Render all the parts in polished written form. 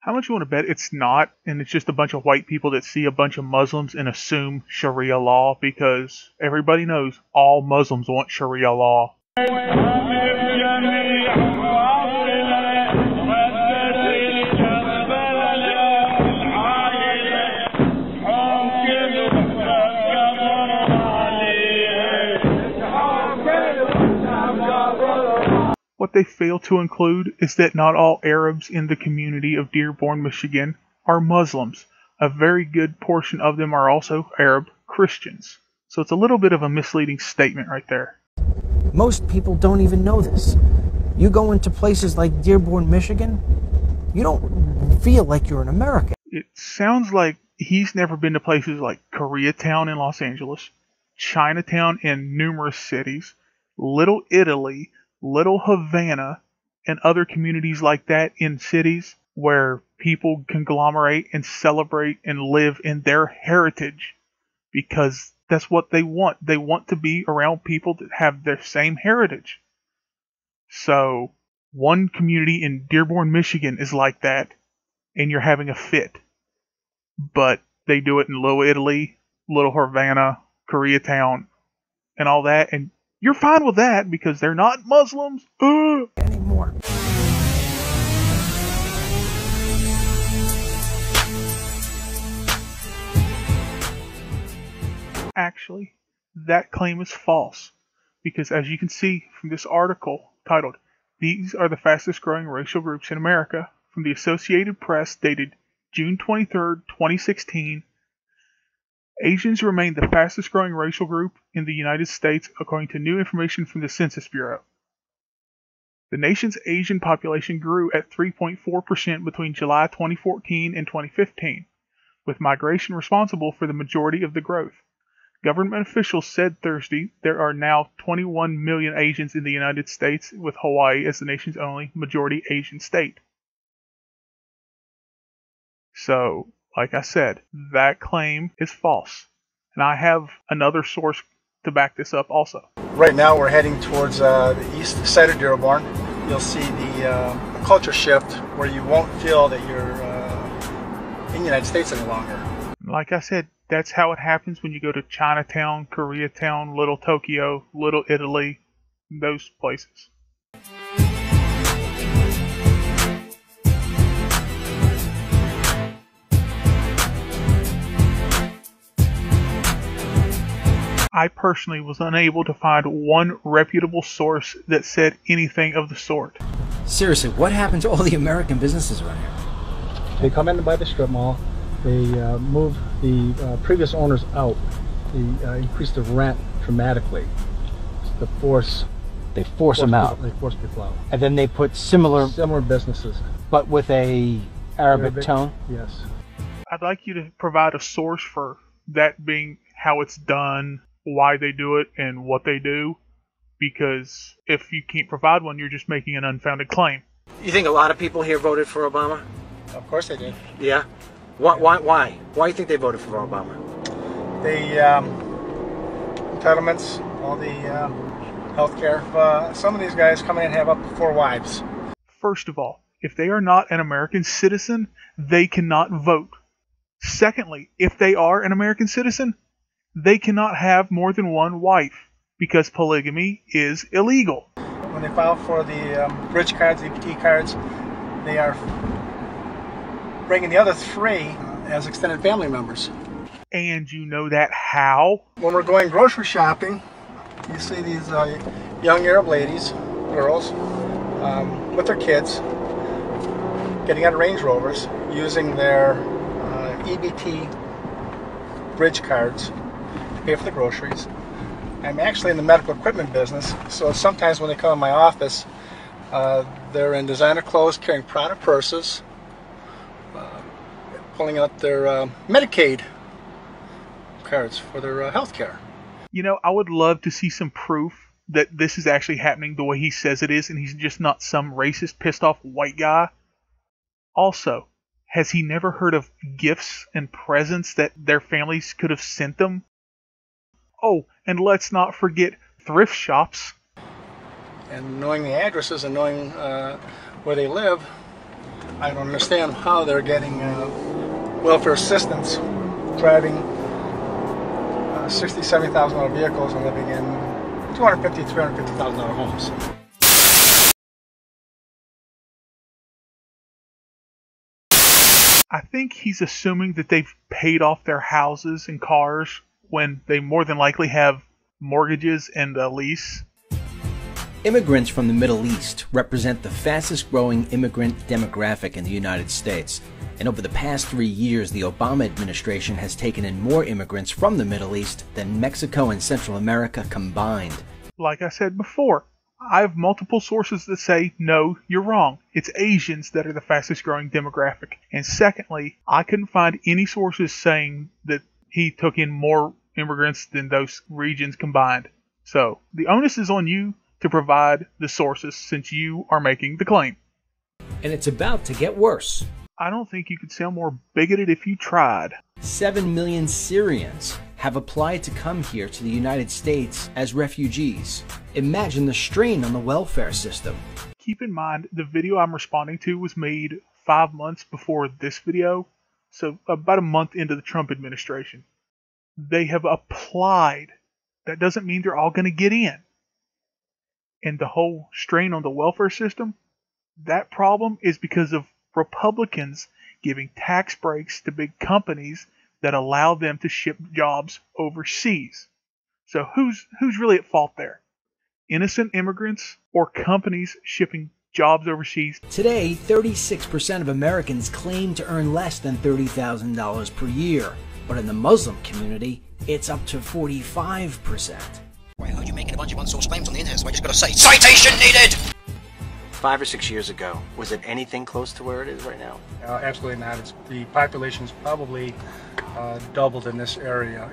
How much you want to bet it's not, and it's just a bunch of white people that see a bunch of Muslims and assume Sharia law, because everybody knows all Muslims want Sharia law. What they fail to include is that not all Arabs in the community of Dearborn, Michigan are Muslims. A very good portion of them are also Arab Christians. So it's a little bit of a misleading statement right there. Most people don't even know this. You go into places like Dearborn, Michigan, you don't feel like you're in America. It sounds like he's never been to places like Koreatown in Los Angeles, Chinatown in numerous cities, Little Italy, Little Havana, and other communities like that in cities where people conglomerate and celebrate and live in their heritage, because that's what they want. They want to be around people that have their same heritage. So one community in Dearborn, Michigan is like that, and you're having a fit. But they do it in Little Italy, Little Havana, Koreatown, and all that, and you're fine with that because they're not Muslims anymore. Actually, that claim is false, because as you can see from this article titled, "These are the fastest growing racial groups in America," from the Associated Press dated June 23rd, 2016, Asians remain the fastest growing racial group in the United States according to new information from the Census Bureau. The nation's Asian population grew at 3.4% between July 2014 and 2015, with migration responsible for the majority of the growth. Government officials said Thursday there are now 21 million Asians in the United States, with Hawaii as the nation's only majority Asian state. So, like I said, that claim is false. And I have another source to back this up also. Right now we're heading towards the east side of Dearborn. You'll see the culture shift where you won't feel that you're in the United States any longer. Like I said, that's how it happens when you go to Chinatown, Koreatown, Little Tokyo, Little Italy, those places. I personally was unable to find one reputable source that said anything of the sort. Seriously, what happened to all the American businesses around here? They come in to buy the strip mall. They move the previous owners out. They increase the rent dramatically. They force them out. They force people out. And then they put similar businesses, but with a Arabic tone? Yes. I'd like you to provide a source for that being how it's done, why they do it, and what they do, because if you can't provide one, you're just making an unfounded claim. You think a lot of people here voted for Obama? Of course they did. Yeah? Why? Why do you think they voted for Obama? The entitlements, all the health care. Some of these guys come in and have up to 4 wives. First of all, if they are not an American citizen, they cannot vote. Secondly, if they are an American citizen, they cannot have more than 1 wife, because polygamy is illegal. When they file for the bridge cards, the EBT cards, they are bringing the other 3 as extended family members. And you know that how? When we're going grocery shopping, you see these young Arab ladies, girls, with their kids, getting out of Range Rovers, using their EBT bridge cards to pay for the groceries. I'm actually in the medical equipment business, so sometimes when they come in my office, they're in designer clothes, carrying Prada purses, pulling out their Medicaid cards for their health care. You know, I would love to see some proof that this is actually happening the way he says it is, and he's just not some racist, pissed off white guy. Also, has he never heard of gifts and presents that their families could have sent them? Oh, and let's not forget thrift shops. And knowing the addresses and knowing where they live, I don't understand how they're getting welfare assistance, driving $60,000, $70,000 vehicles and living in $250,000, $350,000 homes. I think he's assuming that they've paid off their houses and cars when they more than likely have mortgages and a lease. Immigrants from the Middle East represent the fastest growing immigrant demographic in the United States. And over the past 3 years, the Obama administration has taken in more immigrants from the Middle East than Mexico and Central America combined. Like I said before, I have multiple sources that say, no, you're wrong. It's Asians that are the fastest growing demographic. And secondly, I couldn't find any sources saying that he took in more immigrants than those regions combined. So the onus is on you to provide the sources since you are making the claim. And it's about to get worse. I don't think you could sound more bigoted if you tried. 7 million Syrians have applied to come here to the United States as refugees. Imagine the strain on the welfare system. Keep in mind, the video I'm responding to was made 5 months before this video, so about a month into the Trump administration. They have applied. That doesn't mean they're all going to get in. And the whole strain on the welfare system, that problem is because of Republicans giving tax breaks to big companies that allow them to ship jobs overseas. So who's really at fault there? Innocent immigrants or companies shipping jobs overseas? Today, 36% of Americans claim to earn less than $30,000 per year. But in the Muslim community, it's up to 45%. I heard you making a bunch of unsourced claims on the internet, so I just gotta say, citation needed! 5 or 6 years ago, was it anything close to where it is right now? Absolutely not. The population's probably doubled in this area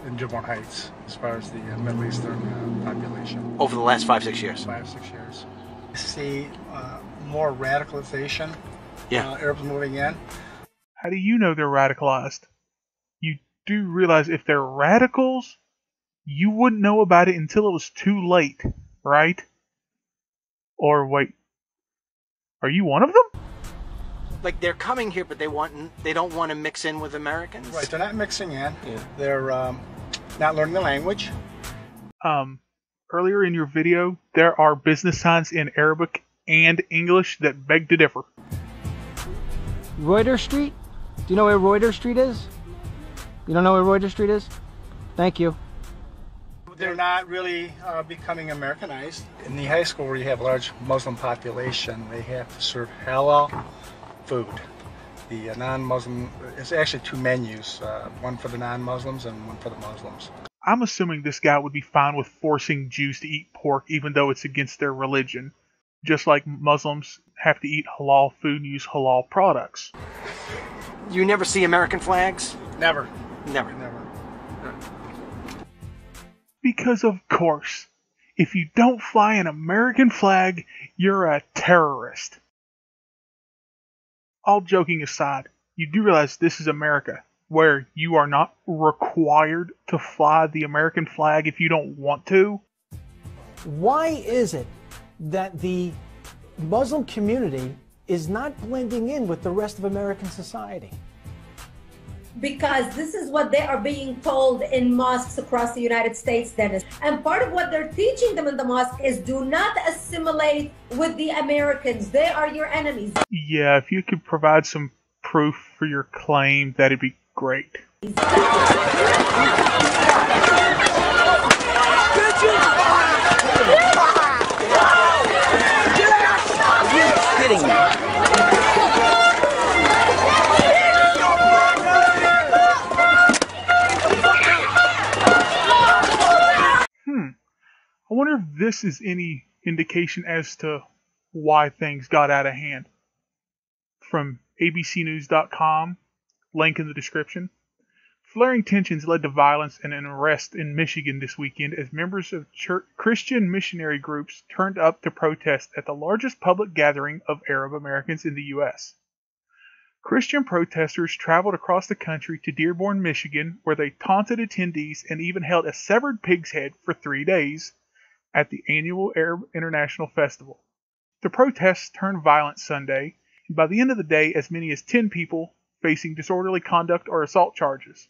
in Dearborn Heights as far as the Middle Eastern population. Over the last 5-6 years? 5-6 years. I see more radicalization. Yeah. Arabs moving in. How do you know they're radicalized? You do realize if they're radicals, you wouldn't know about it until it was too late, right? Or wait, are you one of them? Like they're coming here, but they don't want to mix in with Americans? Right, they're not mixing in. Yeah. They're not learning the language. Earlier in your video, there are business signs in Arabic and English that beg to differ. Reuter Street? Do you know where Reuter Street is? You don't know where Reuter Street is? Thank you. They're not really becoming Americanized. In the high school where you have a large Muslim population, they have to serve halal food. The non-Muslim, it's actually 2 menus, one for the non-Muslims and one for the Muslims. I'm assuming this guy would be fine with forcing Jews to eat pork even though it's against their religion. Just like Muslims have to eat halal food and use halal products. You never see American flags? Never. Never. Never. Because of course, if you don't fly an American flag, you're a terrorist. All joking aside, you do realize this is America, where you are not required to fly the American flag if you don't want to. Why is it that the Muslim community is not blending in with the rest of American society? Because this is what they are being told in mosques across the United States, Dennis. And part of what they're teaching them in the mosque is do not assimilate with the Americans. They are your enemies. Yeah, if you could provide some proof for your claim, that'd be great. Kidding me. I wonder if this is any indication as to why things got out of hand. From abcnews.com, link in the description. Flaring tensions led to violence and an arrest in Michigan this weekend as members of Christian missionary groups turned up to protest at the largest public gathering of Arab Americans in the U.S. Christian protesters traveled across the country to Dearborn, Michigan, where they taunted attendees and even held a severed pig's head for 3 days at the annual Arab International Festival. The protests turned violent Sunday, by the end of the day, as many as 10 people facing disorderly conduct or assault charges.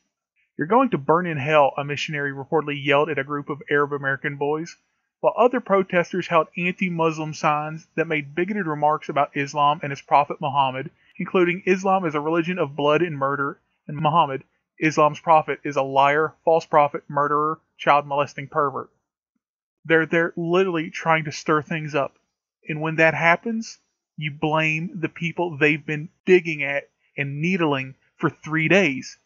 "You're going to burn in hell," a missionary reportedly yelled at a group of Arab American boys, while other protesters held anti-Muslim signs that made bigoted remarks about Islam and its prophet Muhammad, including "Islam is a religion of blood and murder," and "Muhammad, Islam's prophet, is a liar, false prophet, murderer, child-molesting pervert." They're literally trying to stir things up. And when that happens, you blame the people they've been digging at and needling for 3 days.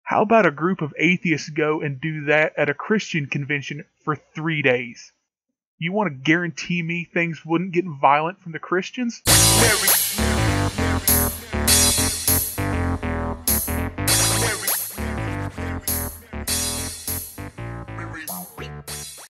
How about a group of atheists go and do that at a Christian convention for 3 days? You want to guarantee me things wouldn't get violent from the Christians?